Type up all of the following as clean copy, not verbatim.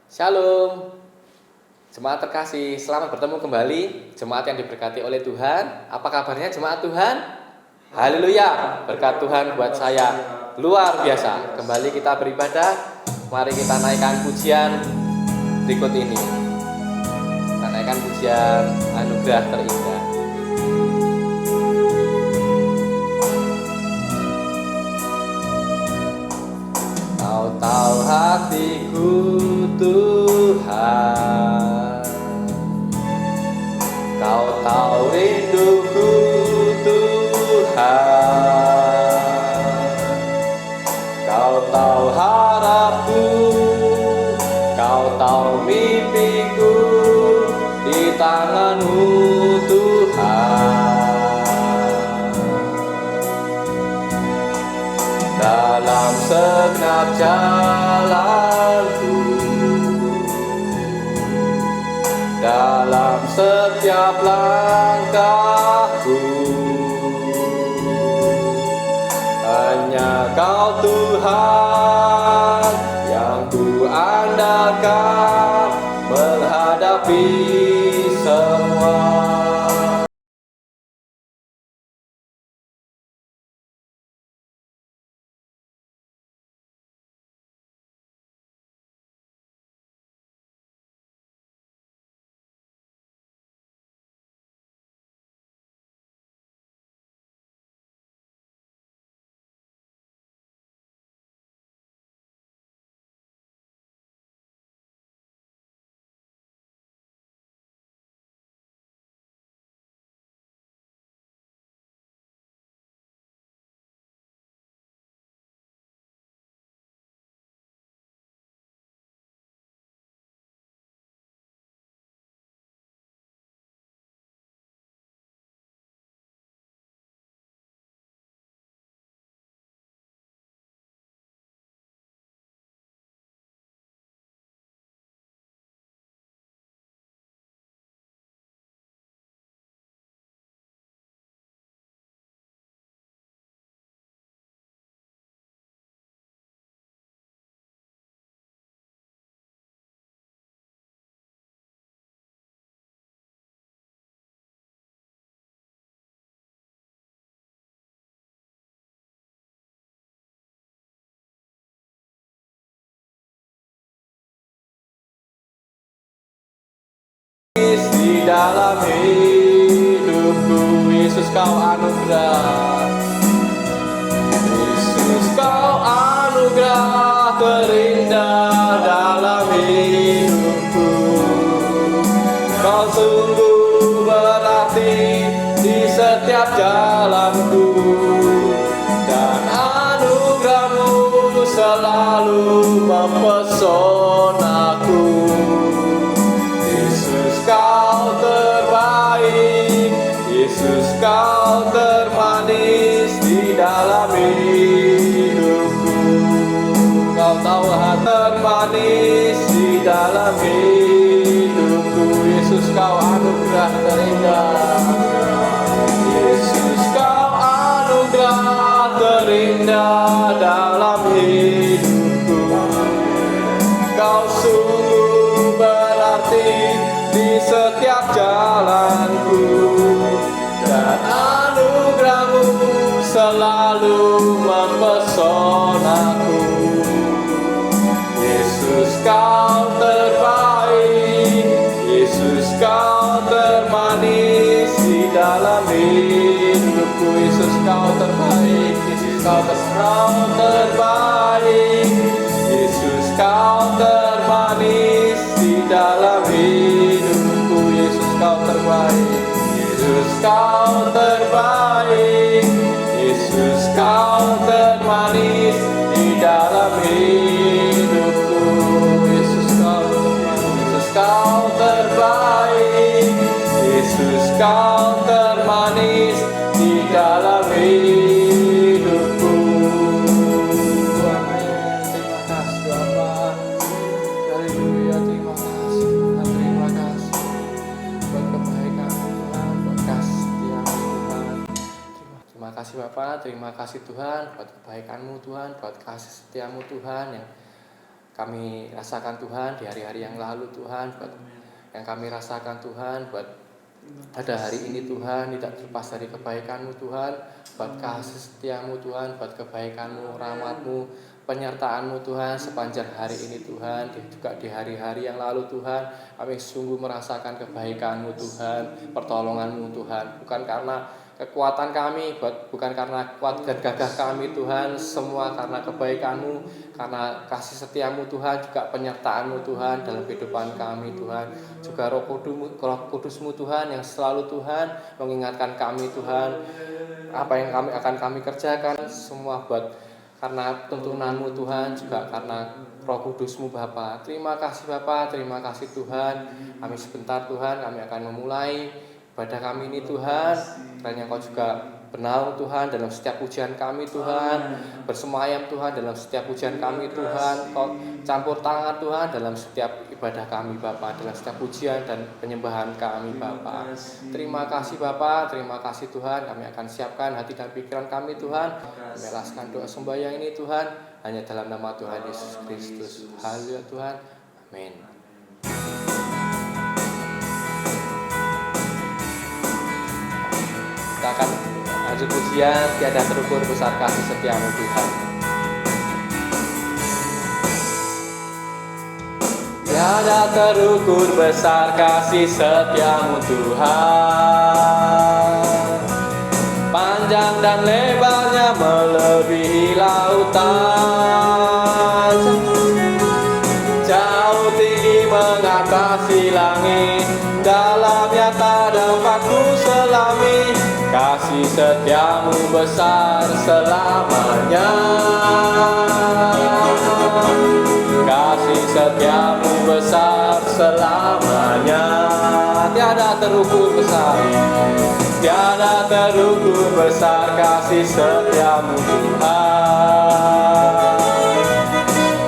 Shalom, jemaat terkasih, selamat bertemu kembali. Jemaat yang diberkati oleh Tuhan. Apa kabarnya jemaat Tuhan? Haleluya, berkat Tuhan buat saya luar biasa. Kembali kita beribadah. Mari kita naikkan pujian berikut ini. Kita naikkan pujian anugerah terindah. Kau tahu hatiku Tuhan, Kau tahu rinduku Tuhan, Kau tahu harapku, Kau tahu mimpiku, di tangan-Mu Tuhan. Dalam segenap jalanku, dalam setiap langkahku, hanya Kau Tuhan yang ku andalkan menghadapi semua. Di dalam hidupku, Yesus Kau anugerah, Yesus Kau anugerah terindah dalam hidupku. Kau sungguh berarti di setiap jalanku, dan anugerah-Mu selalu mempesonaku. Kau terbaik, Yesus Kau termanis di dalam hidupku. Kau tahu hati termanis di dalam hidupku. Yesus Kau anugerah terindah, Yesus Kau anugerah terindah dalam hidupku. Kau sungguh berarti di setiap jalanku, dan anugerah-Mu selalu mempesonaku. Yesus Kau terbaik, Yesus Kau termanis di dalam hidupku. Yesus Kau terbaik, Yesus Kau terbaik, Yesus Kau termanis di dalam hidupku. Yesus Kau terbaik, Yesus Kau terbaik, Yesus Kau termanis di dalam hidupku. Yesus Kau terbaik, Yesus Kau termanis di dalam hidupku. Terima kasih Bapa. Haleluya, terima kasih Tuhan, terima kasih buat kebaikan Tuhan, buat kasih setiamu Tuhan. Terima kasih Bapak, terima kasih Tuhan buat kebaikan-Mu Tuhan, buat kasih setiamu Tuhan yang kami rasakan Tuhan di hari-hari yang lalu Tuhan, buat yang kami rasakan Tuhan, buat pada hari ini Tuhan, tidak terlepas dari kebaikan-Mu Tuhan, buat kasih setia-Mu Tuhan, buat kebaikan-Mu, rahmat-Mu, penyertaan-Mu Tuhan sepanjang hari ini Tuhan, juga di hari-hari yang lalu Tuhan, kami sungguh merasakan kebaikan-Mu Tuhan, pertolongan-Mu Tuhan, bukan karena kekuatan kami, bukan karena kuat dan gagah kami Tuhan, semua karena kebaikan-Mu, karena kasih setia-Mu Tuhan, juga penyertaan-Mu Tuhan dalam kehidupan kami Tuhan, juga Roh Kudus-Mu Tuhan yang selalu Tuhan mengingatkan kami Tuhan, apa yang kami kerjakan semua karena tuntunan-Mu Tuhan, juga karena Roh Kudus-Mu Bapa. Terima kasih Bapa, terima kasih Tuhan. Kami sebentar Tuhan, kami akan memulai ibadah kami ini Tuhan. Kiranya Kau juga bernaung Tuhan dalam setiap pujian kami Tuhan, bersemayam Tuhan dalam setiap pujian kami Tuhan. Kau campur tangan Tuhan dalam setiap ibadah kami Bapa, dalam setiap pujian dan penyembahan kami Bapa. Terima kasih Bapa, terima kasih Tuhan. Kami akan siapkan hati dan pikiran kami Tuhan, memelaskan doa sembahyang ini Tuhan, hanya dalam nama Tuhan Yesus Kristus. Haleluya Tuhan, amin. Kita akan lanjut pujian, tiada terukur besar kasih setia-Mu Tuhan. Tiada terukur besar kasih setia-Mu Tuhan, panjang dan lebarnya melebihi lautan, jauh tinggi mengatasi langit, dalamnya tak dapat ku selami. Kasih setia-Mu besar selamanya, kasih setia-Mu besar selamanya. Tiada terukur besar, tiada terukur besar kasih setia-Mu Tuhan,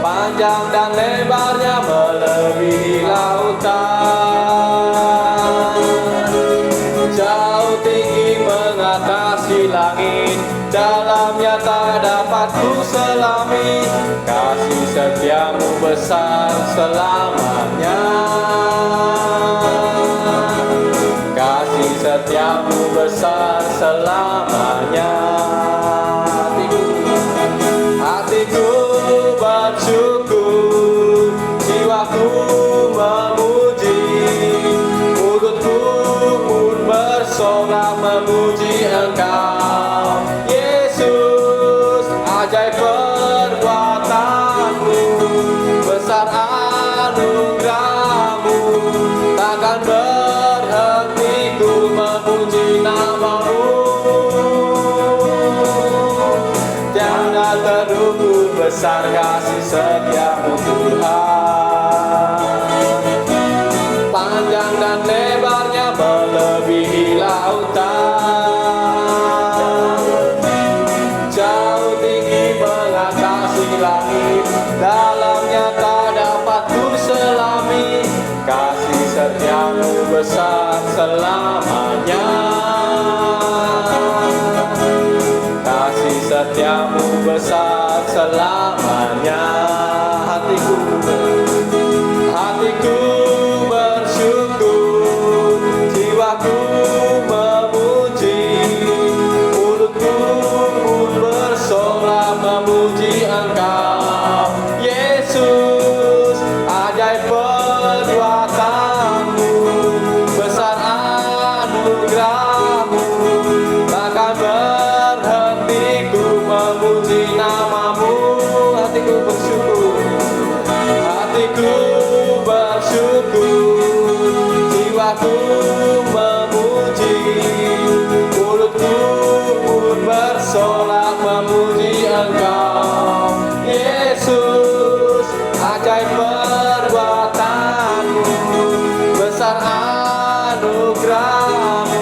panjang dan lebarnya melebihi lautan, jauh tinggi mengatasi langit, dalamnya tak dapat ku selami. Kasih setia-Mu besar selamanya, kasih setia-Mu besar selamanya. Hatiku bersyukur, jiwaku memuji, mulutku pun bersorak memuji Engkau. Yesus, ajaib perbuatan-Mu, besar anugerah-Mu, takkan berhenti ku memuji nama-Mu. Tiada terukur besar kasih setia-Mu Tuhan, panjang dan lebarnya melebihi lautan, jauh tinggi mengatasi langit, dalamnya tak dapat ku selami. Kasih setia-Mu besar selamanya, kasih setia-Mu besar selamanya. Hatiku bersyukur, jiwaku memuji, mulutku pun bersorak memuji Engkau. Yesus, ajaib perbuatan-Mu, besar anugerah-Mu, takkan berhenti ku memuji nama-Mu. Hatiku bersyukur, hatiku bersyukur, jiwaku memuji, mulutku pun bersorak memuji Engkau. Yesus, ajaib perbuatan-Mu, besar anugerah-Mu,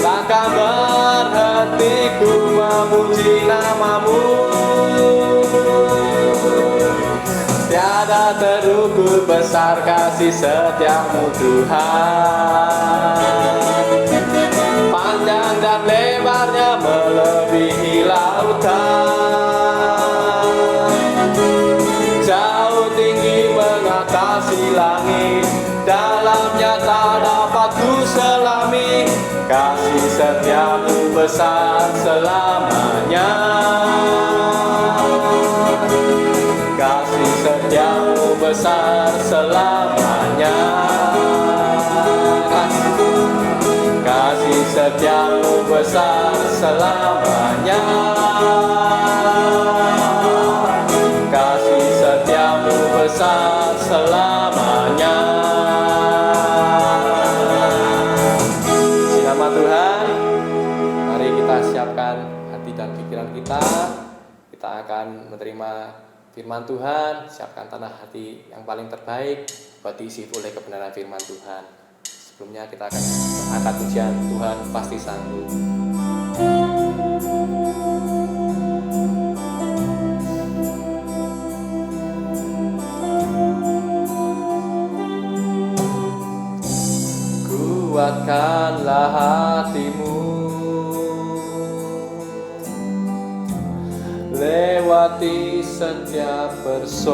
takkan berhenti ku memuji nama-Mu. Tiada terukur besar kasih setia-Mu Tuhan, panjang dan lebarnya melebihi lautan, jauh tinggi kasih langit, dalamnya tak dapat ku selami. Kasih setiamu besar selamanya. Kasih setiamu besar selamanya. Kasih setiamu besar selamanya. Kasih setiamu besar selamanya. Puji nama Tuhan. Mari kita siapkan hati dan pikiran kita. Kita akan menerima firman Tuhan. Siapkan tanah hati yang paling terbaik buat diisi oleh kebenaran firman Tuhan. Sebelumnya kita akan angkat pujian Tuhan Pasti Sanggup. Kuatkanlah hatimu, lewati setiap persoalan.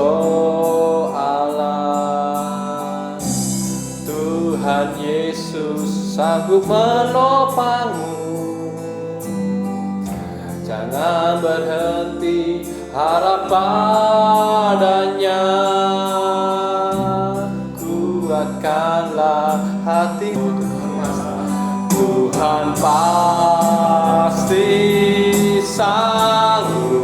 Tuhan Yesus sanggup menopangmu. Jangan berhenti harap padanya. Kuatkanlah hatimu. Tuhan pasti sanggup.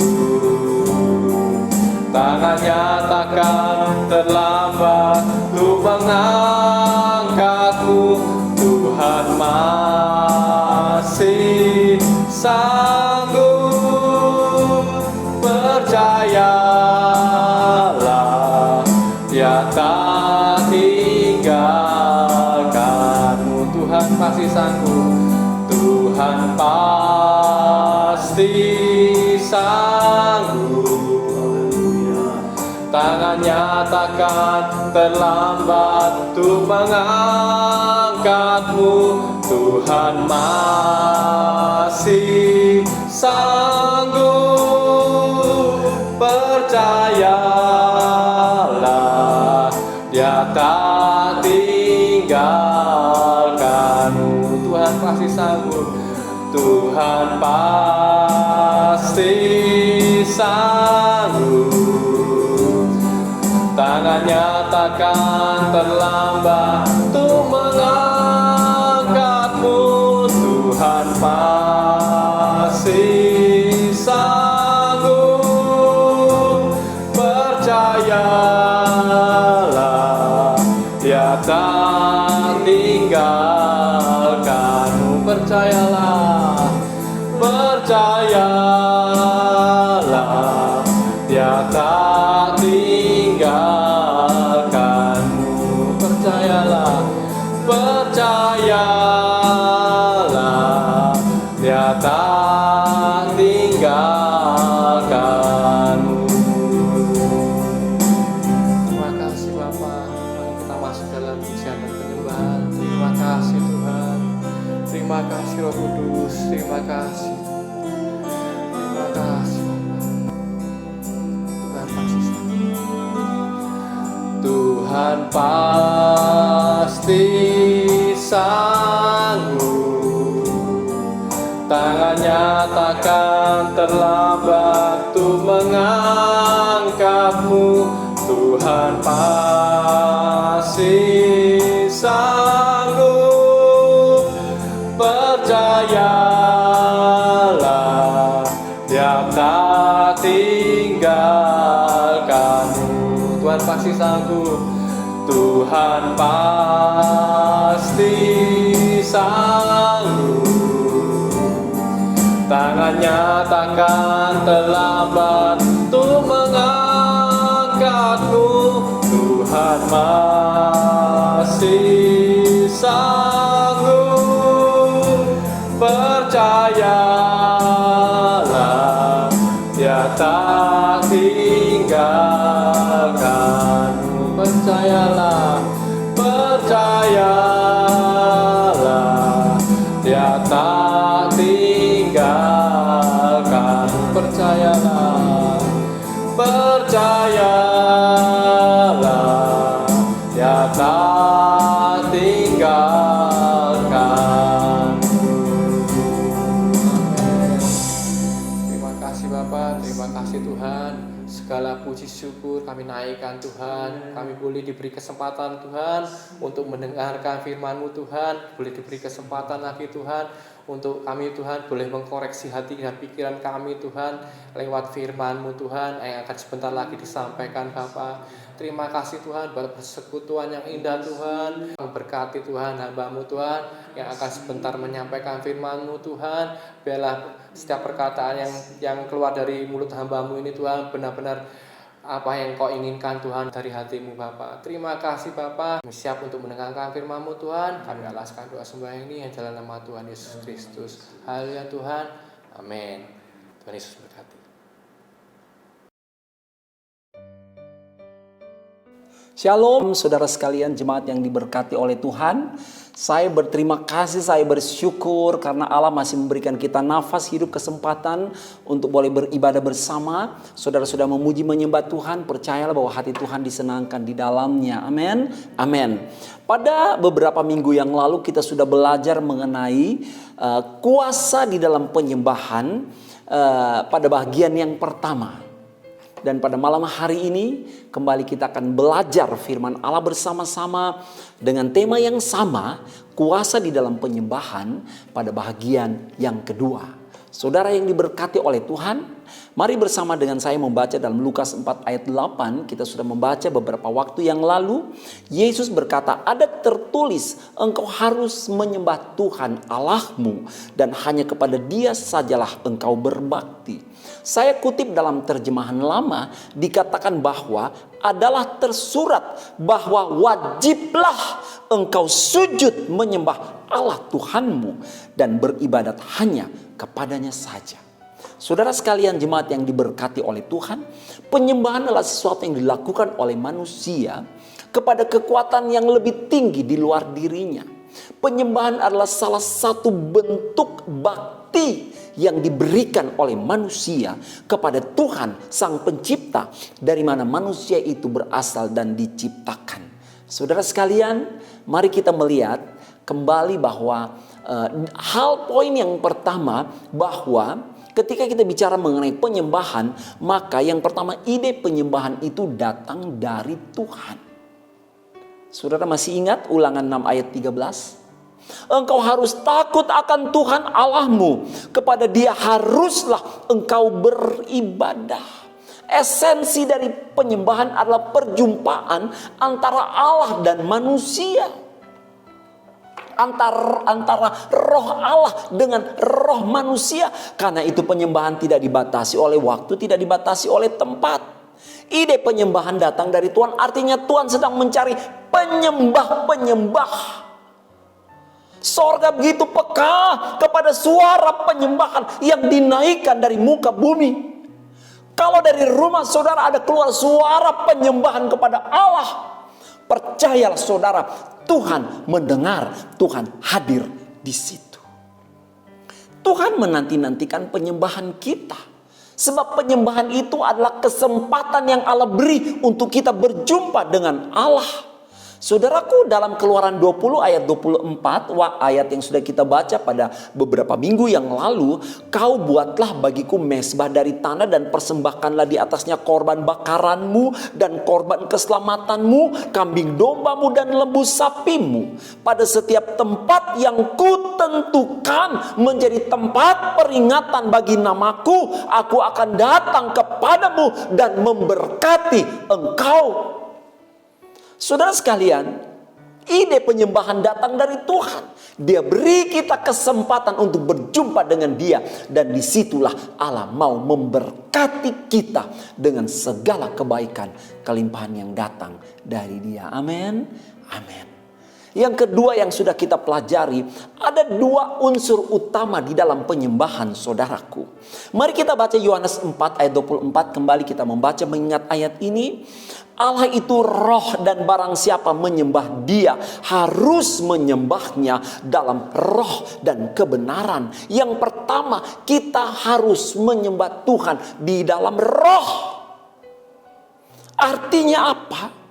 Tangannya takkan terlambat untuk mengangkatmu. Tuhan masih sanggup. Percayalah, Dia tak tinggalkanmu. Tuhan pasti sanggup. Tuhan pasti sanggup. Tangannya takkan terlambat untuk mengangkatmu. Tuhan masih sanggup. Percayalah, Dia tak tinggalkanmu. Tuhan pasti sanggup. Tuhan pasti sanggup. Tangannya takkan terlambat untuk mengangkatmu. Tuhan pasti sanggup. Percayalah, Dia tak tinggalkanmu. Percayalah, percayalah, Dia tak tinggalkanmu. Percayalah, percayalah, Dia tak tinggalkanmu. Terima kasih Bapa. Mari kita masuk dalam pujian dan penyembahan. Terima kasih Tuhan. Terima kasih Roh Kudus. Terima kasih. Terima kasih Bapa. Tuhan pasti sanggup. Tangannya takkan terlambat untuk mengangkatmu. Tuhan pasti sanggup. Percayalah, Dia tak tinggalkanmu. Tuhan pasti sanggup. Tuhan pasti sanggup. Tangannya takkan terlambat untuk mengangkatmu. Tuhan masih sanggup. Percayalah, Dia tak tinggalkanmu. Percayalah, percayalah, Dia tak tinggalkanmu. Percayalah, percayalah, segala puji syukur kami naikkan Tuhan. Kami boleh diberi kesempatan Tuhan untuk mendengarkan firman-Mu Tuhan. Boleh diberi kesempatan lagi Tuhan untuk kami Tuhan boleh mengkoreksi hati dan pikiran kami Tuhan lewat firman-Mu Tuhan yang akan sebentar lagi disampaikan Bapa. Terima kasih Tuhan buat persekutuan yang indah Tuhan. Berkati Tuhan hamba-Mu Tuhan yang akan sebentar menyampaikan firman-Mu Tuhan. Biarlah setiap perkataan yang keluar dari mulut hamba-Mu ini Tuhan benar-benar apa yang Kau inginkan Tuhan dari hati-Mu Bapa. Terima kasih Bapa. Kami siap untuk mendengarkan firman-Mu Tuhan. Kami alaskan doa sembahyang ini yang dalam nama Tuhan Yesus Kristus. Haleluya Tuhan. Amin. Tuhan Yesus berkati. Shalom saudara sekalian, jemaat yang diberkati oleh Tuhan. Saya berterima kasih, saya bersyukur karena Allah masih memberikan kita nafas hidup, kesempatan untuk boleh beribadah bersama. Saudara sudah memuji menyembah Tuhan, percayalah bahwa hati Tuhan disenangkan di dalamnya. Amin. Amin. Pada beberapa minggu yang lalu kita sudah belajar mengenai kuasa di dalam penyembahan pada bagian yang pertama. Dan pada malam hari ini kembali kita akan belajar firman Allah bersama-sama dengan tema yang sama, kuasa di dalam penyembahan pada bagian yang kedua. Saudara yang diberkati oleh Tuhan, mari bersama dengan saya membaca dalam Lukas 4 ayat 8. Kita sudah membaca beberapa waktu yang lalu. Yesus berkata, ada tertulis engkau harus menyembah Tuhan Allahmu dan hanya kepada Dia sajalah engkau berbakti. Saya kutip dalam terjemahan lama, dikatakan bahwa adalah tersurat bahwa wajiblah engkau sujud menyembah Allah Tuhanmu dan beribadat hanya kepadanya saja. Saudara sekalian jemaat yang diberkati oleh Tuhan, penyembahan adalah sesuatu yang dilakukan oleh manusia kepada kekuatan yang lebih tinggi di luar dirinya. Penyembahan adalah salah satu bentuk bakti yang diberikan oleh manusia kepada Tuhan Sang Pencipta, dari mana manusia itu berasal dan diciptakan. Saudara sekalian, mari kita melihat kembali bahwa hal poin yang pertama, bahwa ketika kita bicara mengenai penyembahan, maka yang pertama ide penyembahan itu datang dari Tuhan. Saudara masih ingat Ulangan 6 ayat 13? Engkau harus takut akan Tuhan Allahmu, kepada Dia haruslah engkau beribadah. Esensi dari penyembahan adalah perjumpaan antara Allah dan manusia. Antara roh Allah dengan roh manusia. Karena itu penyembahan tidak dibatasi oleh waktu, tidak dibatasi oleh tempat. Ide penyembahan datang dari Tuhan, artinya Tuhan sedang mencari penyembah-penyembah. Sorga begitu peka kepada suara penyembahan yang dinaikkan dari muka bumi. Kalau dari rumah saudara ada keluar suara penyembahan kepada Allah, percayalah saudara, Tuhan mendengar, Tuhan hadir di situ. Tuhan menanti-nantikan penyembahan kita. Sebab penyembahan itu adalah kesempatan yang Allah beri untuk kita berjumpa dengan Allah. Saudaraku, dalam Keluaran 20 ayat 24, ayat yang sudah kita baca pada beberapa minggu yang lalu, kau buatlah bagiku mezbah dari tanah dan persembahkanlah di atasnya korban bakaranmu dan korban keselamatanmu, kambing dombamu dan lembu sapimu. Pada setiap tempat yang kutentukan menjadi tempat peringatan bagi namaku, aku akan datang kepadamu dan memberkati engkau. Saudara sekalian, ide penyembahan datang dari Tuhan. Dia beri kita kesempatan untuk berjumpa dengan Dia. Dan disitulah Allah mau memberkati kita dengan segala kebaikan, kelimpahan yang datang dari Dia. Amin. Amin. Yang kedua yang sudah kita pelajari, ada dua unsur utama di dalam penyembahan saudaraku. Mari kita baca Yohanes 4 ayat 24, kembali kita membaca mengingat ayat ini. Allah itu roh dan barang siapa menyembah Dia harus menyembahnya dalam roh dan kebenaran. Yang pertama, kita harus menyembah Tuhan di dalam roh. Artinya apa?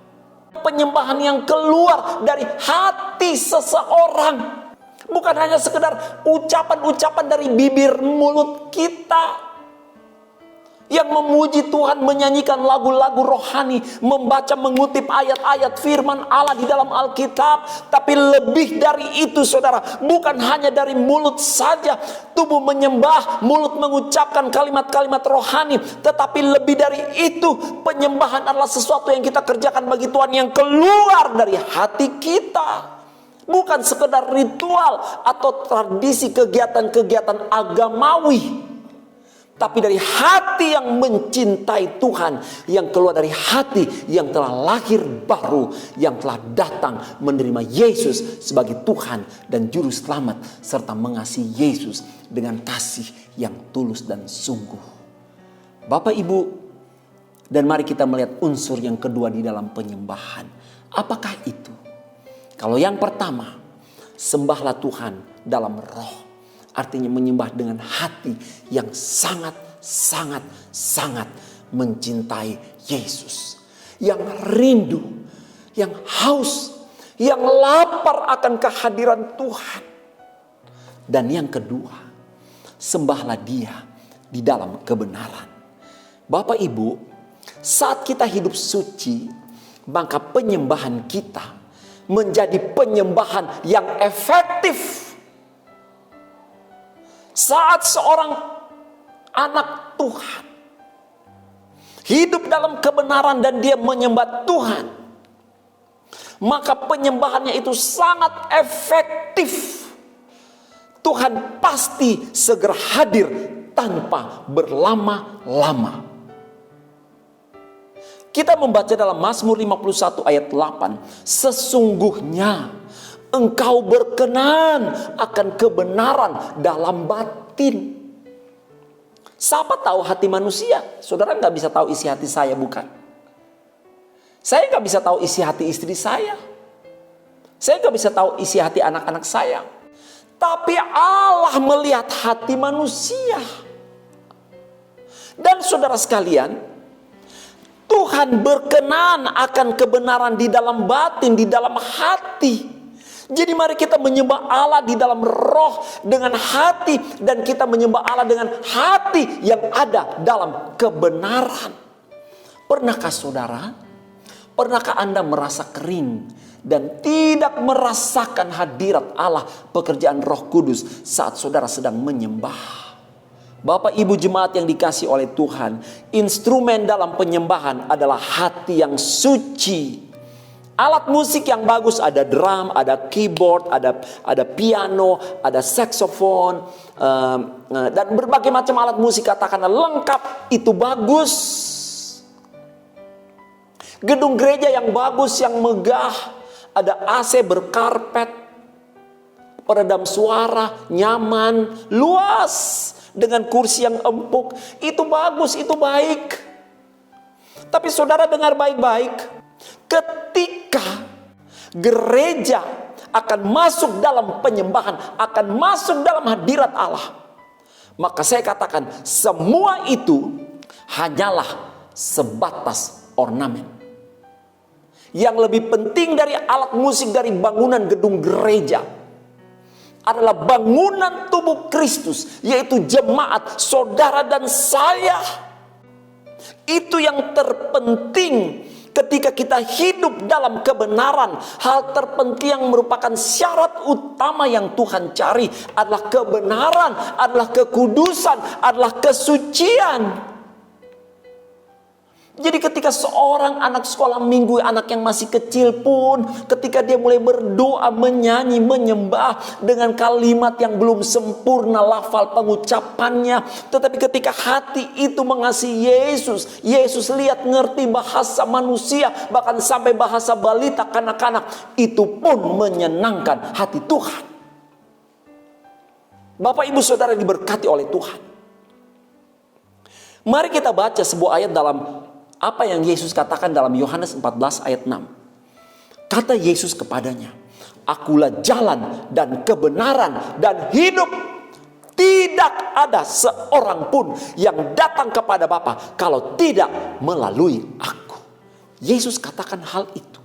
Penyembahan yang keluar dari hati seseorang, bukan hanya sekedar ucapan-ucapan dari bibir mulut kita. yang memuji Tuhan, menyanyikan lagu-lagu rohani, membaca, mengutip ayat-ayat firman Allah di dalam Alkitab. Tapi lebih dari itu saudara, bukan hanya dari mulut saja tubuh menyembah, mulut mengucapkan kalimat-kalimat rohani, tetapi lebih dari itu, penyembahan adalah sesuatu yang kita kerjakan bagi Tuhan yang keluar dari hati kita. Bukan sekedar ritual atau tradisi kegiatan-kegiatan agamawi, tapi dari hati yang mencintai Tuhan, yang keluar dari hati yang telah lahir baru, yang telah datang menerima Yesus sebagai Tuhan dan Juru Selamat, serta mengasihi Yesus dengan kasih yang tulus dan sungguh. Bapak Ibu, dan mari kita melihat unsur yang kedua di dalam penyembahan. Apakah itu? Kalau yang pertama, sembahlah Tuhan dalam roh. Artinya menyembah dengan hati yang sangat mencintai Yesus. Yang rindu, yang haus, yang lapar akan kehadiran Tuhan. Dan yang kedua, sembahlah Dia di dalam kebenaran. Bapak Ibu, saat kita hidup suci, maka penyembahan kita menjadi penyembahan yang efektif. Saat seorang anak Tuhan hidup dalam kebenaran dan dia menyembah Tuhan, maka penyembahannya itu sangat efektif. Tuhan pasti segera hadir tanpa berlama-lama. Kita membaca dalam Mazmur 51 ayat 8. Sesungguhnya engkau berkenan akan kebenaran dalam batin. Siapa tahu hati manusia? Saudara gak bisa tahu isi hati saya, bukan? Saya gak bisa tahu isi hati istri saya. Saya gak bisa tahu isi hati anak-anak saya. Tapi Allah melihat hati manusia. Dan saudara sekalian, Tuhan berkenan akan kebenaran di dalam batin, di dalam hati. Jadi mari kita menyembah Allah di dalam roh dengan hati, dan kita menyembah Allah dengan hati yang ada dalam kebenaran. Pernahkah saudara? Pernahkah Anda merasa kering dan tidak merasakan hadirat Allah, pekerjaan Roh Kudus saat saudara sedang menyembah? Bapak Ibu jemaat yang dikasihi oleh Tuhan, instrumen dalam penyembahan adalah hati yang suci. Alat musik yang bagus, ada drum, ada keyboard, ada piano, ada saksofon, dan berbagai macam alat musik katakanlah lengkap, itu bagus. Gedung gereja yang bagus, yang megah, ada AC berkarpet, peredam suara, nyaman, luas, dengan kursi yang empuk, itu bagus, itu baik. Tapi saudara dengar baik-baik, ketika gereja akan masuk dalam penyembahan, akan masuk dalam hadirat Allah, maka saya katakan semua itu hanyalah sebatas ornamen. Yang lebih penting dari alat musik, dari bangunan gedung gereja, adalah bangunan tubuh Kristus, yaitu jemaat, saudara dan saya. Itu yang terpenting ketika kita hidup dalam kebenaran. Hal terpenting yang merupakan syarat utama yang Tuhan cari adalah kebenaran, adalah kekudusan, adalah kesucian. Jadi ketika seorang anak sekolah minggu, anak yang masih kecil pun, ketika dia mulai berdoa, menyanyi, menyembah dengan kalimat yang belum sempurna lafal pengucapannya, tetapi ketika hati itu mengasihi Yesus, Yesus lihat, ngerti bahasa manusia, bahkan sampai bahasa balita, kanak-kanak, itu pun menyenangkan hati Tuhan. Bapak Ibu Saudara diberkati oleh Tuhan. Mari kita baca sebuah ayat dalam apa yang Yesus katakan dalam Yohanes 14 ayat 6. Kata Yesus kepadanya, "Akulah jalan dan kebenaran dan hidup. Tidak ada seorang pun yang datang kepada Bapa kalau tidak melalui aku." Yesus katakan hal itu.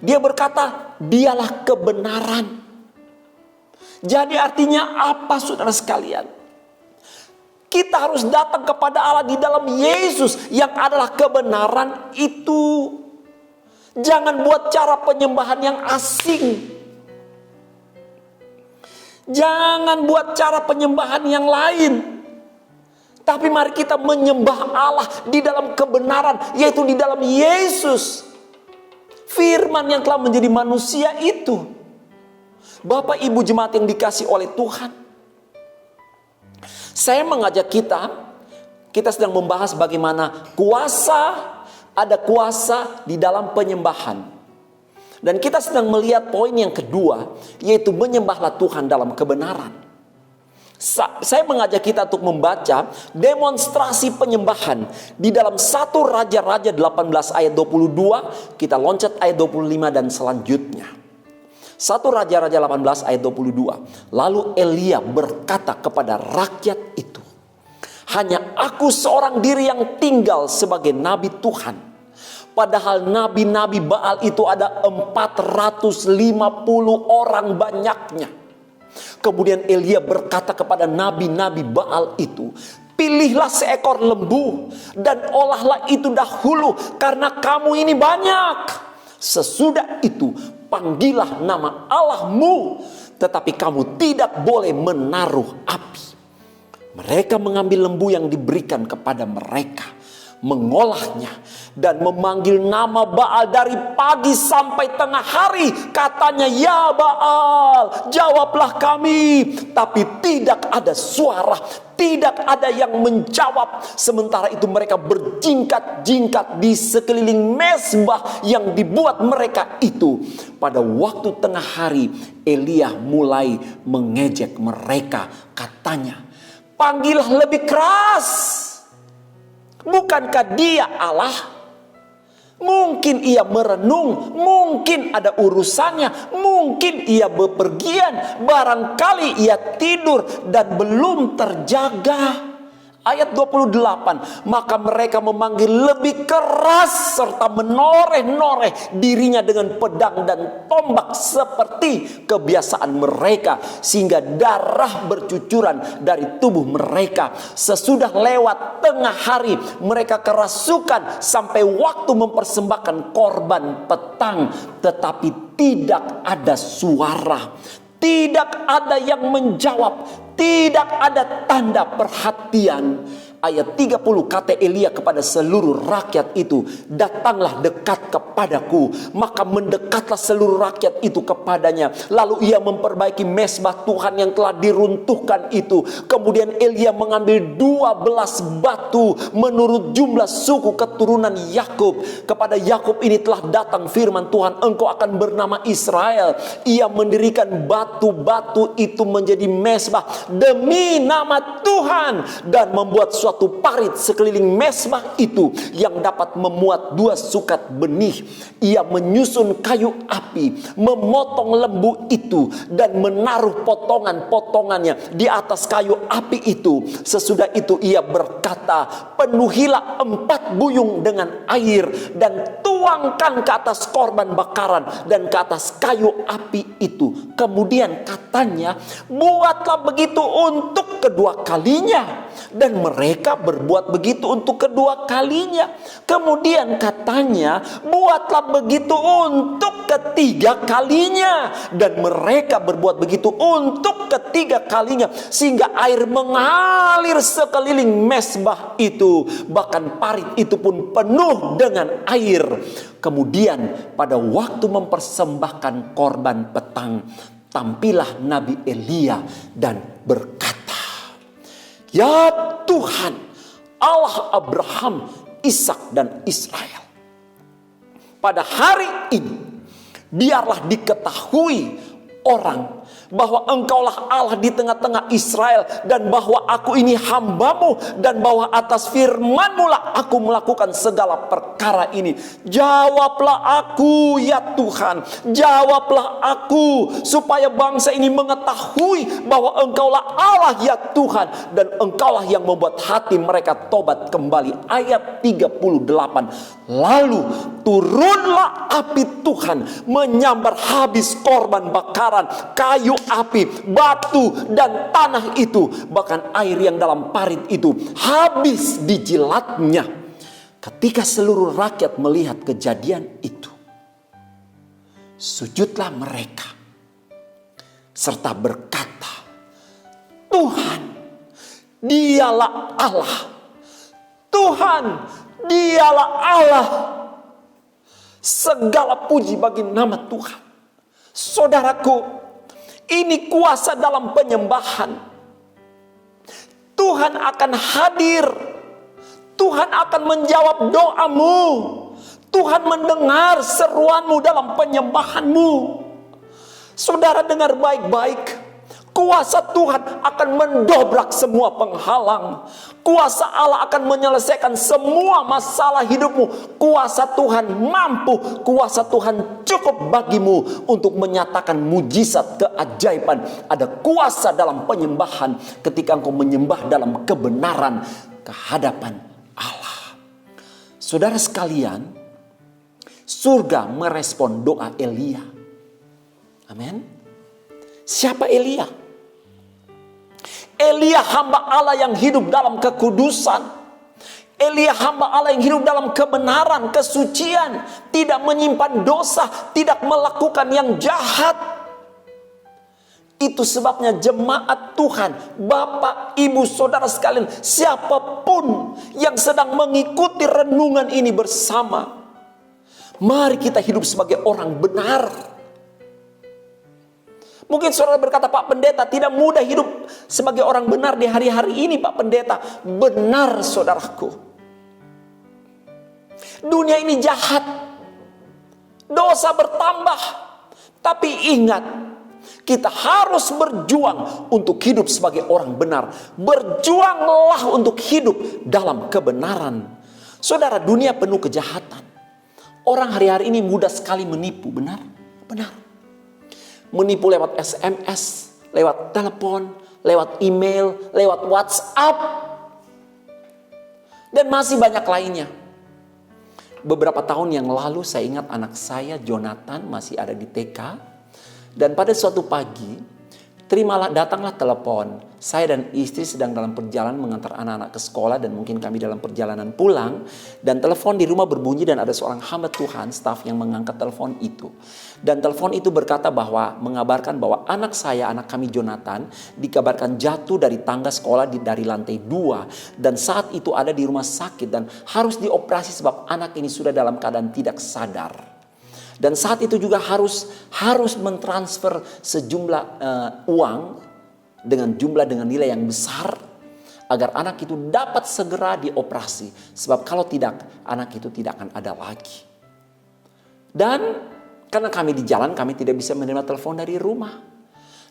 Dia berkata, dialah kebenaran. Jadi artinya apa saudara sekalian? Kita harus datang kepada Allah di dalam Yesus yang adalah kebenaran itu. Jangan buat cara penyembahan yang asing. Jangan buat cara penyembahan yang lain. Tapi mari kita menyembah Allah di dalam kebenaran, yaitu di dalam Yesus. Firman yang telah menjadi manusia itu. Bapak Ibu jemaat yang dikasih oleh Tuhan. Saya mengajak kita sedang membahas bagaimana ada kuasa di dalam penyembahan. Dan kita sedang melihat poin yang kedua, yaitu menyembahlah Tuhan dalam kebenaran. Saya mengajak kita untuk membaca demonstrasi penyembahan di dalam 1 Raja-Raja 18 ayat 22, kita loncat ayat 25 dan selanjutnya. 1 Raja-Raja 18 ayat 22. Lalu Elia berkata kepada rakyat itu, hanya aku seorang diri yang tinggal sebagai nabi Tuhan. Padahal nabi-nabi Baal itu ada 450 orang banyaknya. Kemudian Elia berkata kepada nabi-nabi Baal itu, pilihlah seekor lembu dan olahlah itu dahulu karena kamu ini banyak. Sesudah itu panggillah nama Allahmu, tetapi kamu tidak boleh menaruh api. Mereka mengambil lembu yang diberikan kepada mereka, mengolahnya dan memanggil nama Baal dari pagi sampai tengah hari. Katanya, ya Baal, jawablah kami. Tapi tidak ada suara, tidak ada yang menjawab. Sementara itu mereka berjingkat-jingkat di sekeliling mezbah yang dibuat mereka itu. Pada waktu tengah hari Elia mulai mengejek mereka. Katanya, panggillah lebih keras. Bukankah dia Allah? Mungkin ia merenung, mungkin ada urusannya, mungkin ia bepergian, barangkali ia tidur dan belum terjaga. Ayat 28, maka mereka memanggil lebih keras serta menoreh-noreh dirinya dengan pedang dan tombak seperti kebiasaan mereka, sehingga darah bercucuran dari tubuh mereka. Sesudah lewat tengah hari mereka kerasukan sampai waktu mempersembahkan korban petang, tetapi tidak ada suara, tidak ada yang menjawab, tidak ada tanda perhatian. Ayat 30, kata Elia kepada seluruh rakyat itu, datanglah dekat kepadaku. Maka mendekatlah seluruh rakyat itu kepadanya. Lalu ia memperbaiki mezbah Tuhan yang telah diruntuhkan itu. Kemudian Elia mengambil 12 batu menurut jumlah suku keturunan Yakub. Kepada Yakub ini telah datang firman Tuhan, engkau akan bernama Israel. Ia mendirikan batu-batu itu menjadi mezbah demi nama Tuhan, dan membuat suatu parit sekeliling mezbah itu yang dapat memuat 2 sukat benih. Ia menyusun kayu api, memotong lembu itu dan menaruh potongan-potongannya di atas kayu api itu. Sesudah itu ia berkata, penuhilah 4 buyung dengan air dan tuangkan ke atas korban bakaran dan ke atas kayu api itu. Kemudian katanya, buatlah begitu untuk kedua kalinya. Dan mereka berbuat begitu untuk kedua kalinya. Kemudian katanya, buatlah begitu untuk ketiga kalinya. Dan mereka berbuat begitu untuk ketiga kalinya, sehingga air mengalir sekeliling mezbah itu. Bahkan parit itu pun penuh dengan air. Kemudian pada waktu mempersembahkan korban petang, tampillah Nabi Elia dan berkata, ya Tuhan, Allah Abraham, Ishak dan Israel, pada hari ini biarlah diketahui orang bahwa engkaulah Allah di tengah-tengah Israel, dan bahwa aku ini hambamu, dan bahwa atas firmanmu lah aku melakukan segala perkara ini. Jawablah aku ya Tuhan, jawablah aku, supaya bangsa ini mengetahui bahwa engkaulah Allah ya Tuhan, dan engkaulah yang membuat hati mereka tobat kembali. Ayat 38, lalu turunlah api Tuhan menyambar habis korban bakaran, kayu kayu api, batu dan tanah itu, bahkan air yang dalam parit itu habis dijilatnya. Ketika seluruh rakyat melihat kejadian itu, sujudlah mereka serta berkata, Tuhan, Dialah Allah. Tuhan, Dialah Allah. Segala puji bagi nama Tuhan. Saudaraku, ini kuasa dalam penyembahan. Tuhan akan hadir. Tuhan akan menjawab doamu. Tuhan mendengar seruanmu dalam penyembahanmu. Saudara dengar baik-baik. Kuasa Tuhan akan mendobrak semua penghalang. Kuasa Allah akan menyelesaikan semua masalah hidupmu. Kuasa Tuhan mampu, kuasa Tuhan cukup bagimu untuk menyatakan mujizat keajaiban. Ada kuasa dalam penyembahan ketika engkau menyembah dalam kebenaran kehadapan Allah. Saudara sekalian, surga merespon doa Elia. Amin. Siapa Elia? Elia hamba Allah yang hidup dalam kekudusan. Elia hamba Allah yang hidup dalam kebenaran, kesucian, tidak menyimpan dosa, tidak melakukan yang jahat. Itu sebabnya jemaat Tuhan, Bapak, Ibu, Saudara sekalian, siapapun yang sedang mengikuti renungan ini bersama, mari kita hidup sebagai orang benar. Mungkin saudara berkata, Pak Pendeta, tidak mudah hidup sebagai orang benar di hari-hari ini, Pak Pendeta. Benar, saudaraku. Dunia ini jahat. Dosa bertambah. Tapi ingat, kita harus berjuang untuk hidup sebagai orang benar. Berjuanglah untuk hidup dalam kebenaran. Saudara, dunia penuh kejahatan. Orang hari-hari ini mudah sekali menipu, benar? Benar. Menipu lewat SMS, lewat telepon, lewat email, lewat WhatsApp, dan masih banyak lainnya. Beberapa tahun yang lalu saya ingat anak saya Jonathan masih ada di TK, dan pada suatu pagi datanglah telepon. Saya dan istri sedang dalam perjalanan mengantar anak-anak ke sekolah, dan mungkin kami dalam perjalanan pulang, dan telepon di rumah berbunyi, dan ada seorang hamba Tuhan, staf yang mengangkat telepon itu. Dan telepon itu berkata mengabarkan bahwa anak saya, anak kami Jonathan, dikabarkan jatuh dari tangga sekolah dari lantai 2, dan saat itu ada di rumah sakit dan harus dioperasi sebab anak ini sudah dalam keadaan tidak sadar. Dan saat itu juga harus mentransfer sejumlah uang dengan nilai yang besar agar anak itu dapat segera dioperasi. Sebab kalau tidak, anak itu tidak akan ada lagi. Dan karena kami di jalan, kami tidak bisa menerima telepon dari rumah.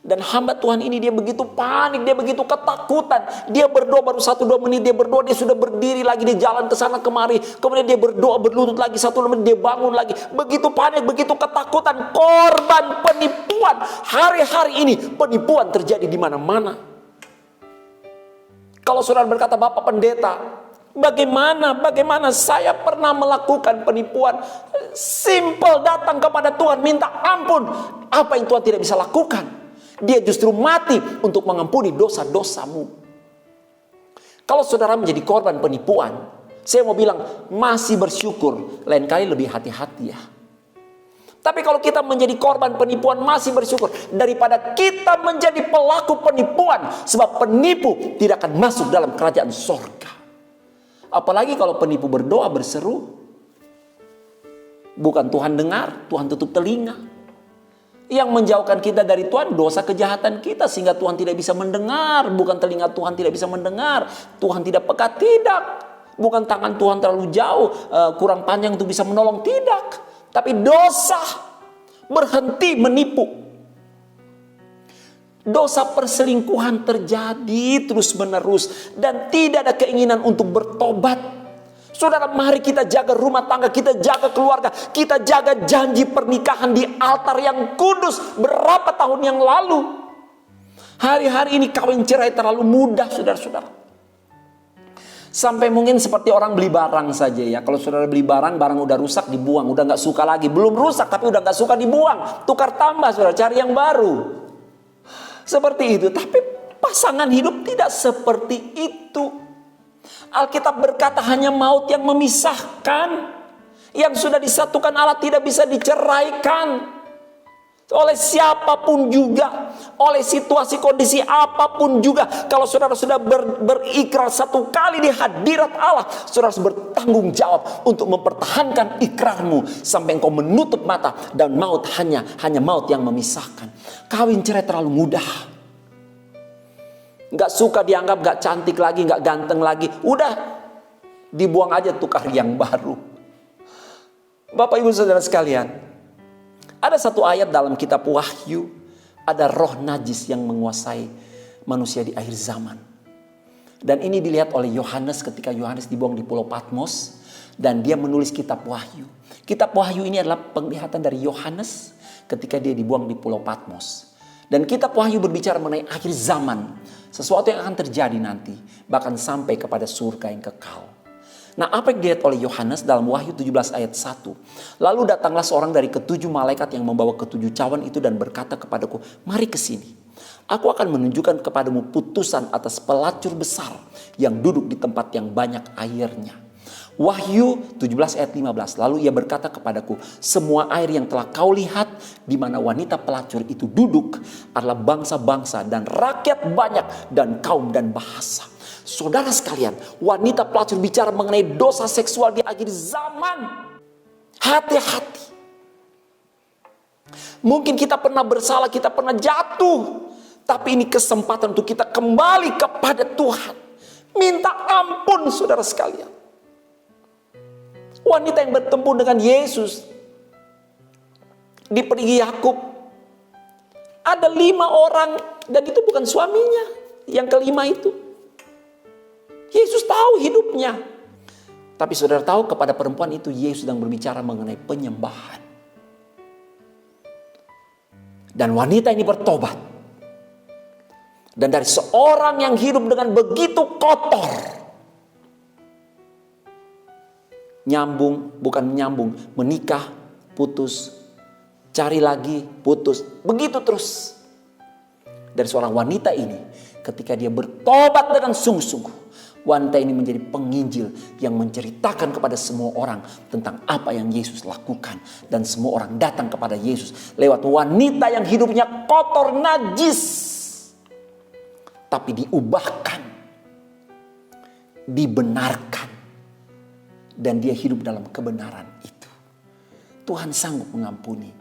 Dan hamba Tuhan ini dia begitu panik, dia begitu ketakutan. Dia berdoa baru 1-2 menit, dia berdoa, dia sudah berdiri lagi di jalan ke sana kemari. Kemudian dia berdoa berlutut lagi 1 menit, dia bangun lagi. Begitu panik, begitu ketakutan, korban penipuan. Hari-hari ini penipuan terjadi di mana-mana. Kalau saudara berkata, Bapak Pendeta, bagaimana saya pernah melakukan penipuan? Simple, datang kepada Tuhan, minta ampun. Apa yang Tuhan tidak bisa lakukan? Dia justru mati untuk mengampuni dosa-dosamu. Kalau saudara menjadi korban penipuan, saya mau bilang masih bersyukur. Lain kali lebih hati-hati ya. Tapi kalau kita menjadi korban penipuan, masih bersyukur daripada kita menjadi pelaku penipuan. Sebab penipu tidak akan masuk dalam kerajaan sorga. Apalagi kalau penipu berdoa berseru, bukan Tuhan dengar, Tuhan tutup telinga. Yang menjauhkan kita dari Tuhan, dosa kejahatan kita, sehingga Tuhan tidak bisa mendengar. Bukan telinga Tuhan tidak bisa mendengar, Tuhan tidak peka, tidak. Bukan tangan Tuhan terlalu jauh, kurang panjang untuk bisa menolong, tidak. Tapi dosa berhenti menipu. Dosa perselingkuhan terjadi terus menerus, dan tidak ada keinginan untuk bertobat. Saudara, mari kita jaga rumah tangga, kita jaga keluarga, kita jaga janji pernikahan di altar yang kudus berapa tahun yang lalu. Hari-hari ini kawin cerai terlalu mudah, saudara-saudara. Sampai mungkin seperti orang beli barang saja ya. Kalau saudara beli barang udah rusak dibuang, udah gak suka lagi. Belum rusak tapi udah gak suka dibuang. Tukar tambah, saudara, cari yang baru. Seperti itu. Tapi pasangan hidup tidak seperti itu. Alkitab berkata hanya maut yang memisahkan. Yang sudah disatukan Allah tidak bisa diceraikan. Oleh siapapun juga, oleh situasi kondisi apapun juga. Kalau saudara sudah berikrar satu kali di hadirat Allah, saudara harus bertanggung jawab untuk mempertahankan ikrarmu sampai engkau menutup mata dan maut hanya maut yang memisahkan. Kawin cerai terlalu mudah. Gak suka dianggap gak cantik lagi, gak ganteng lagi. Udah, dibuang aja tukar yang baru. Bapak Ibu Saudara sekalian, ada satu ayat dalam kitab Wahyu, ada roh najis yang menguasai manusia di akhir zaman. Dan ini dilihat oleh Yohanes ketika Yohanes dibuang di Pulau Patmos dan dia menulis kitab Wahyu. Kitab Wahyu ini adalah penglihatan dari Yohanes ketika dia dibuang di Pulau Patmos. Dan kitab Wahyu berbicara mengenai akhir zaman, sesuatu yang akan terjadi nanti, bahkan sampai kepada surga yang kekal. Nah, apa yang dilihat oleh Yohanes dalam Wahyu 17 ayat 1. Lalu datanglah seorang dari ketujuh malaikat yang membawa ketujuh cawan itu dan berkata kepadaku, mari ke sini. Aku akan menunjukkan kepadamu putusan atas pelacur besar yang duduk di tempat yang banyak airnya. Wahyu 17 ayat 15. Lalu ia berkata kepadaku, semua air yang telah kau lihat di mana wanita pelacur itu duduk adalah bangsa-bangsa dan rakyat banyak dan kaum dan bahasa. Saudara sekalian, wanita pelacur bicara mengenai dosa seksual di akhir zaman. Hati-hati. Mungkin kita pernah bersalah, kita pernah jatuh. Tapi ini kesempatan untuk kita kembali kepada Tuhan. Minta ampun saudara sekalian. Wanita yang bertempur dengan Yesus di perigi Yakub. Ada 5 orang dan itu bukan suaminya. Yang kelima itu. Yesus tahu hidupnya. Tapi saudara tahu kepada perempuan itu Yesus sedang berbicara mengenai penyembahan. Dan wanita ini bertobat. Dan dari seorang yang hidup dengan begitu kotor. Nyambung, bukan menyambung. Menikah, putus. Cari lagi, putus. Begitu terus. Dari seorang wanita ini. Ketika dia bertobat dengan sungguh-sungguh. Wanita ini menjadi penginjil yang menceritakan kepada semua orang tentang apa yang Yesus lakukan. Dan semua orang datang kepada Yesus lewat wanita yang hidupnya kotor najis. Tapi diubahkan. Dibenarkan. Dan dia hidup dalam kebenaran itu. Tuhan sanggup mengampuni,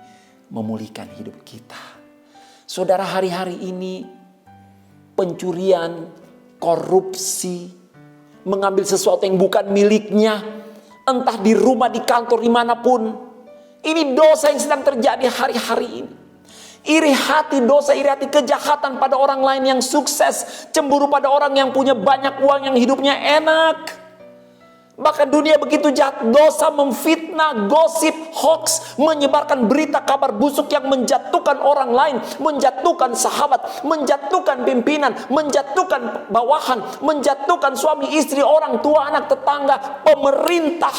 memulihkan hidup kita. Saudara, hari-hari ini pencurian, korupsi, mengambil sesuatu yang bukan miliknya, entah di rumah, di kantor, dimanapun. Ini dosa yang sedang terjadi hari-hari ini. Iri hati dosa, iri hati kejahatan pada orang lain yang sukses. Cemburu pada orang yang punya banyak uang, yang hidupnya enak. Bahkan dunia begitu jahat, dosa memfitnah, gosip, hoax, menyebarkan berita kabar busuk yang menjatuhkan orang lain, menjatuhkan sahabat, menjatuhkan pimpinan, menjatuhkan bawahan, menjatuhkan suami, istri, orang tua, anak, tetangga, pemerintah.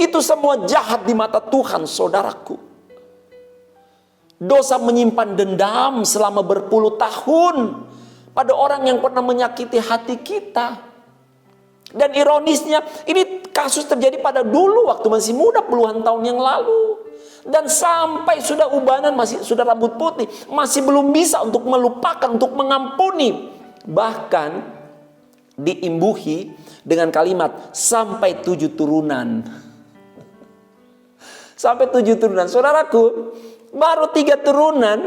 Itu semua jahat di mata Tuhan, saudaraku. Dosa menyimpan dendam selama berpuluh tahun pada orang yang pernah menyakiti hati kita. Dan ironisnya, ini kasus terjadi pada dulu waktu masih muda puluhan tahun yang lalu. Dan sampai sudah ubanan, sudah rambut putih, masih belum bisa untuk melupakan, untuk mengampuni. Bahkan diimbuhi dengan kalimat sampai 7 turunan. Sampai 7 turunan. Saudaraku, baru 3 turunan,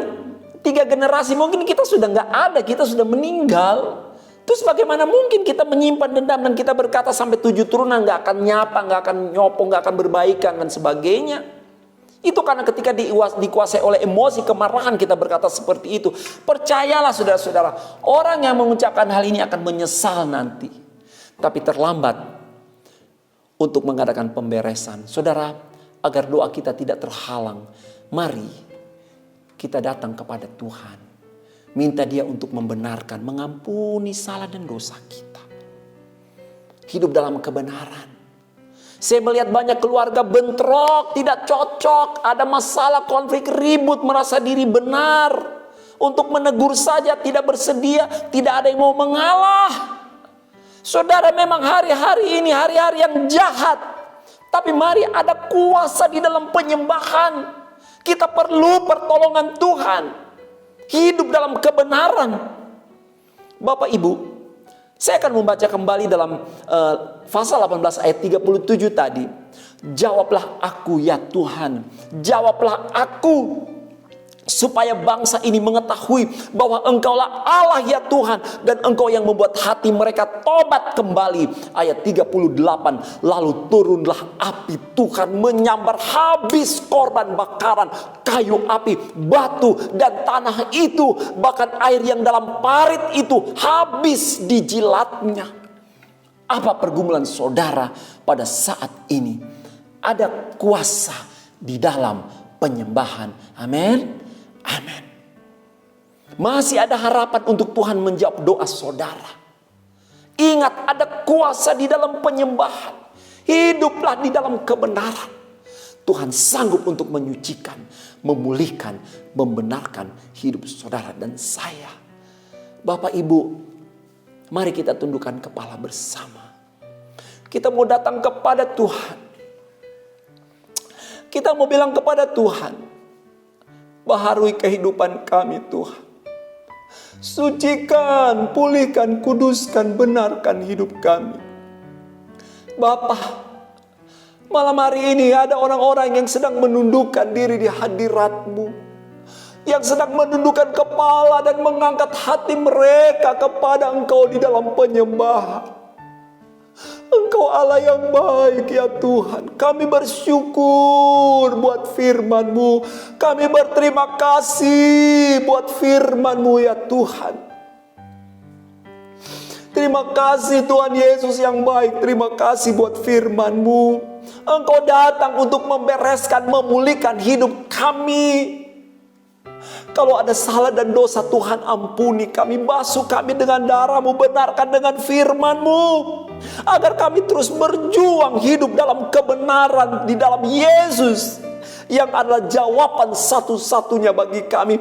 3 generasi mungkin kita sudah gak ada, kita sudah meninggal. Terus bagaimana mungkin kita menyimpan dendam dan kita berkata sampai 7 turunan gak akan nyapa, gak akan nyopong, gak akan berbaikan dan sebagainya. Itu karena ketika dikuasai oleh emosi kemarahan kita berkata seperti itu. Percayalah saudara-saudara, orang yang mengucapkan hal ini akan menyesal nanti. Tapi terlambat untuk mengadakan pemberesan. Saudara, agar doa kita tidak terhalang, mari kita datang kepada Tuhan. Minta dia untuk membenarkan, mengampuni salah dan dosa kita. Hidup dalam kebenaran. Saya melihat banyak keluarga bentrok, tidak cocok, ada masalah, konflik, ribut, merasa diri benar. Untuk menegur saja tidak bersedia, tidak ada yang mau mengalah. Saudara, memang hari-hari ini hari-hari yang jahat, tapi mari ada kuasa di dalam penyembahan. Kita perlu pertolongan Tuhan, hidup dalam kebenaran. Bapak Ibu, saya akan membaca kembali dalam pasal 18 ayat 37 tadi. Jawablah aku ya Tuhan, jawablah aku, supaya bangsa ini mengetahui bahwa Engkaulah Allah ya Tuhan, dan Engkau yang membuat hati mereka tobat kembali. Ayat 38, lalu turunlah api Tuhan menyambar habis korban bakaran, kayu api, batu, dan tanah itu. Bahkan air yang dalam parit itu habis dijilatnya. Apa pergumulan saudara pada saat ini? Ada kuasa di dalam penyembahan. Amin. Amin. Masih ada harapan untuk Tuhan menjawab doa saudara. Ingat, ada kuasa di dalam penyembahan. Hiduplah di dalam kebenaran. Tuhan sanggup untuk menyucikan, memulihkan, membenarkan hidup saudara dan saya. Bapak Ibu, mari kita tundukkan kepala bersama. Kita mau datang kepada Tuhan. Kita mau bilang kepada Tuhan, baharui kehidupan kami Tuhan. Sucikan, pulihkan, kuduskan, benarkan hidup kami. Bapa, malam hari ini ada orang-orang yang sedang menundukkan diri di hadirat-Mu, yang sedang menundukkan kepala dan mengangkat hati mereka kepada Engkau di dalam penyembahan. Engkau Allah yang baik ya Tuhan. Kami bersyukur buat firman-Mu. Kami berterima kasih buat firman-Mu ya Tuhan. Terima kasih Tuhan Yesus yang baik. Terima kasih buat firman-Mu. Engkau datang untuk membereskan, memulihkan hidup kami. Kalau ada salah dan dosa, Tuhan ampuni kami, basuh kami dengan darah-Mu, benarkan dengan firman-Mu, agar kami terus berjuang hidup dalam kebenaran di dalam Yesus, yang adalah jawaban satu-satunya bagi kami.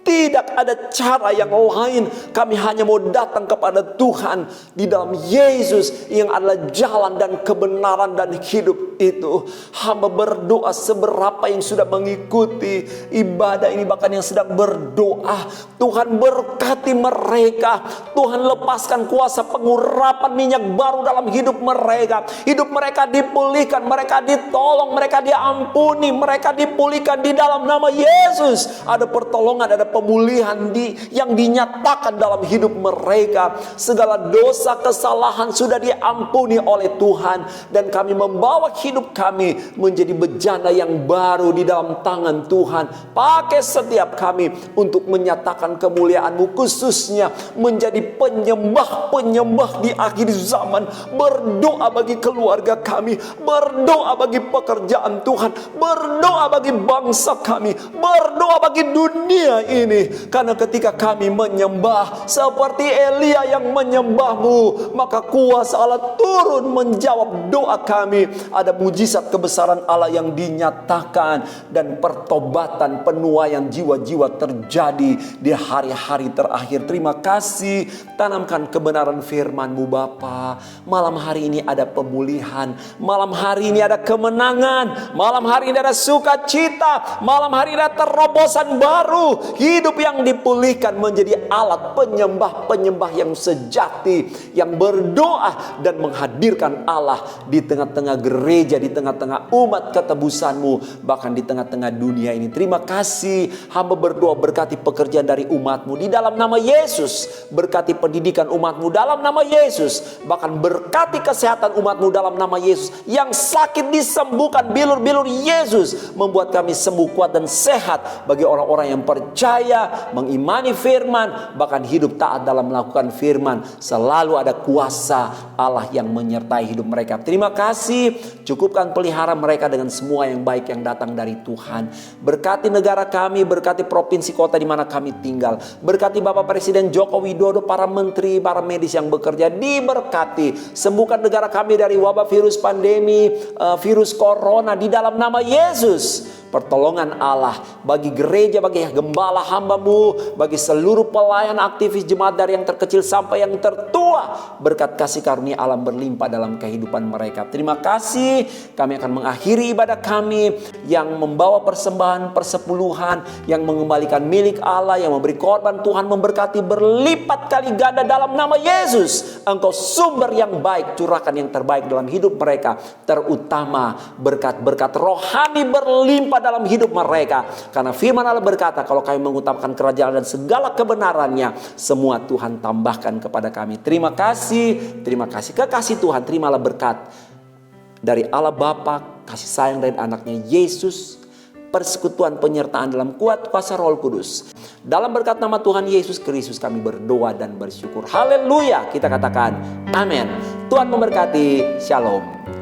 Tidak ada cara yang lain. Kami hanya mau datang kepada Tuhan di dalam Yesus yang adalah jalan dan kebenaran dan hidup itu. Hamba berdoa seberapa yang sudah mengikuti ibadah ini, bahkan yang sedang berdoa, Tuhan berkati mereka. Tuhan lepaskan kuasa pengurapan minyak baru dalam hidup mereka. Hidup mereka dipulihkan, mereka ditolong, mereka diampuni, mereka dipulihkan di dalam nama Yesus. Ada pertolongan, ada pemulihan yang dinyatakan dalam hidup mereka. Segala dosa kesalahan sudah diampuni oleh Tuhan, dan kami membawa hidup kami menjadi bejana yang baru di dalam tangan Tuhan. Pakai setiap kami untuk menyatakan kemuliaan-Mu, khususnya menjadi penyembah-penyembah di akhir zaman. Berdoa bagi keluarga kami, berdoa bagi pekerjaan Tuhan, berdoa bagi bangsa kami, berdoa bagi dunia ini. Karena ketika kami menyembah seperti Elia yang menyembah-Mu, maka kuasa Allah turun menjawab doa kami. Ada mujizat kebesaran Allah yang dinyatakan, dan pertobatan, penuaian jiwa-jiwa terjadi di hari-hari terakhir. Terima kasih. Tanamkan kebenaran firman-Mu Bapa. Malam hari ini ada pemulihan, malam hari ini ada kemenangan, malam hari ini ada sukacita, malam hari ini ada terobosan baru. Hidup yang dipulihkan menjadi alat penyembah-penyembah yang sejati, yang berdoa dan menghadirkan Allah di tengah-tengah gereja, di tengah-tengah umat ketebusan-Mu, bahkan di tengah-tengah dunia ini. Terima kasih. Hamba berdoa, berkati pekerjaan dari umat-Mu di dalam nama Yesus, berkati pendidikan umat-Mu dalam nama Yesus, bahkan berkati kesehatan umat-Mu dalam nama Yesus. Yang sakit disembuhkan, bilur-bilur Yesus membuat kami sembuh, kuat dan sehat. Bagi orang-orang yang percaya, mengimani firman, bahkan hidup taat dalam melakukan firman, selalu ada kuasa Allah yang menyertai hidup mereka. Terima kasih. Cukupkan pelihara mereka dengan semua yang baik yang datang dari Tuhan. Berkati negara kami, berkati provinsi kota di mana kami tinggal. Berkati Bapak Presiden Joko Widodo, para menteri, para medis yang bekerja, diberkati. Sembuhkan negara kami dari wabah virus pandemi, virus corona di dalam nama Yesus. pertolongan Allah bagi gereja, bagi gembala hamba-Mu, bagi seluruh pelayan aktivis jemaat dari yang terkecil sampai yang tertua. Berkat kasih karunia Allah berlimpah dalam kehidupan mereka. Terima kasih. Kami akan mengakhiri ibadah kami yang membawa persembahan persepuluhan, yang mengembalikan milik Allah, yang memberi korban. Tuhan memberkati berlipat kali ganda dalam nama Yesus. Engkau sumber yang baik, curahkan yang terbaik dalam hidup mereka, terutama berkat-berkat rohani berlimpah dalam hidup mereka. Karena firman Allah berkata, kalau kami mengutamakan kerajaan dan segala kebenarannya, semua Tuhan tambahkan kepada kami. Terima kasih, terima kasih. Kekasih Tuhan, terimalah berkat dari Allah Bapa, kasih sayang dari anaknya Yesus, persekutuan penyertaan dalam kuat kuasa Roh Kudus. Dalam berkat nama Tuhan Yesus Kristus kami berdoa dan bersyukur. Haleluya. Kita katakan amin. Tuhan memberkati. Shalom.